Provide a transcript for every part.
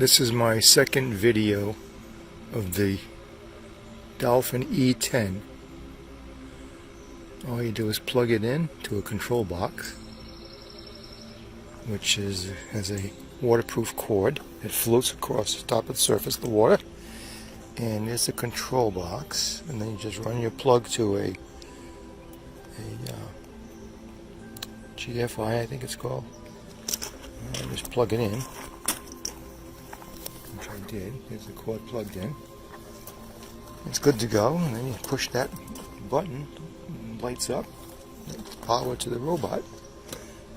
This is my second video of the Dolphin E10. All you do is plug it in to a control box, which has a waterproof cord. It floats across the top of the surface of the water, and there's a control box, and then you just run your plug to a GFI, I think it's called, and just plug it in, which I did. Here's the cord plugged in. It's good to go, and then you push that button, it lights up, power to the robot.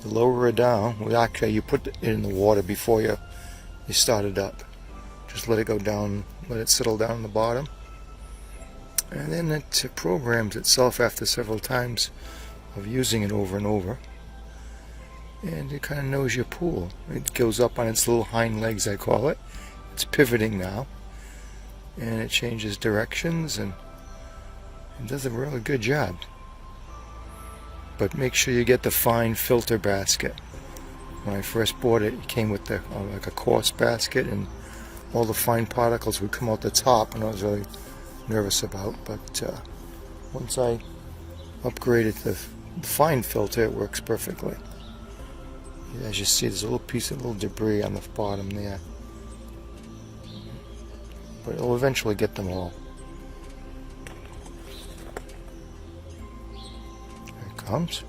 You lower it down. Well, actually, you put it in the water before you start it up. Just let it go down, let it settle down on the bottom, and then it programs itself after several times of using it over and over, and it kind of knows your pool. It goes up on its little hind legs, I call it. It's pivoting now, and it changes directions, and it does a really good job. But make sure you get the fine filter basket. When I first bought it, it came with like a coarse basket, and all the fine particles would come out the top, and I was really nervous about. But once I upgraded the fine filter, it works perfectly. As you see, there's a little debris on the bottom there, but it'll eventually get them all. There it comes.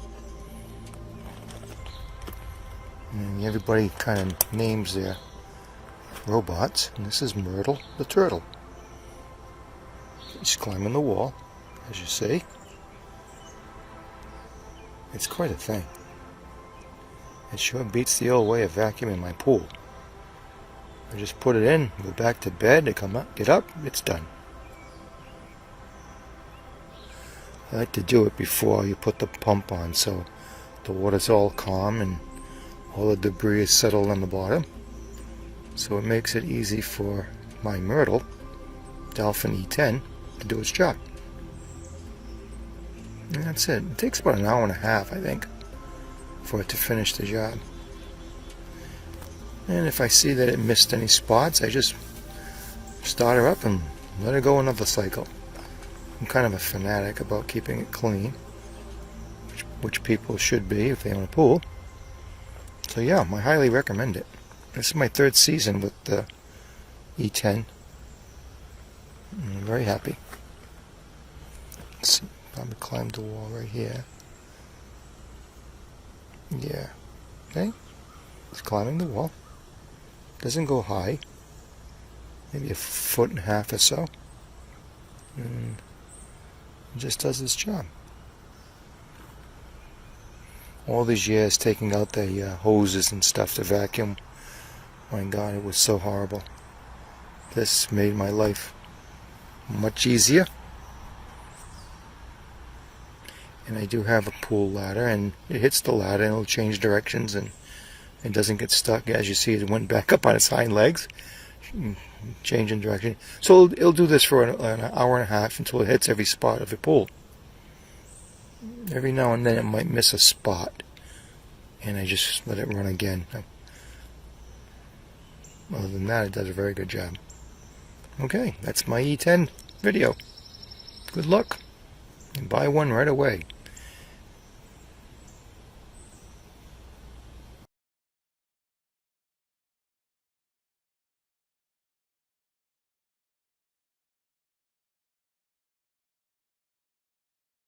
And everybody kind of names their robots, and this is Myrtle the turtle. He's climbing the wall, as you see. It's quite a thing. It sure beats the old way of vacuuming my pool. I just put it in, go back to bed, get up, it's done. I like to do it before you put the pump on, so the water's all calm and all the debris is settled on the bottom. So it makes it easy for my Myrtle, Dolphin E10, to do its job. And that's it. It takes about an hour and a half, I think, for it to finish the job. And if I see that it missed any spots, I just start her up and let her go another cycle. I'm kind of a fanatic about keeping it clean, which people should be if they own a pool. So yeah, I highly recommend it. This is my third season with the E10. I'm very happy. Let's see, probably climbed the wall right here. Yeah, okay. It's climbing the wall. Doesn't go high. Maybe a foot and a half or so. And it just does its job. All these years taking out the hoses and stuff to vacuum. My God, it was so horrible. This made my life much easier. And I do have a pool ladder, and it hits the ladder and it'll change directions, and it doesn't get stuck. As you see, it went back up on its hind legs, changing direction. So it'll do this for an hour and a half until it hits every spot of the pool. Every now and then it might miss a spot, and I just let it run again. Other than that, it does a very good job. Okay, that's my E10 video. Good luck, and buy one right away.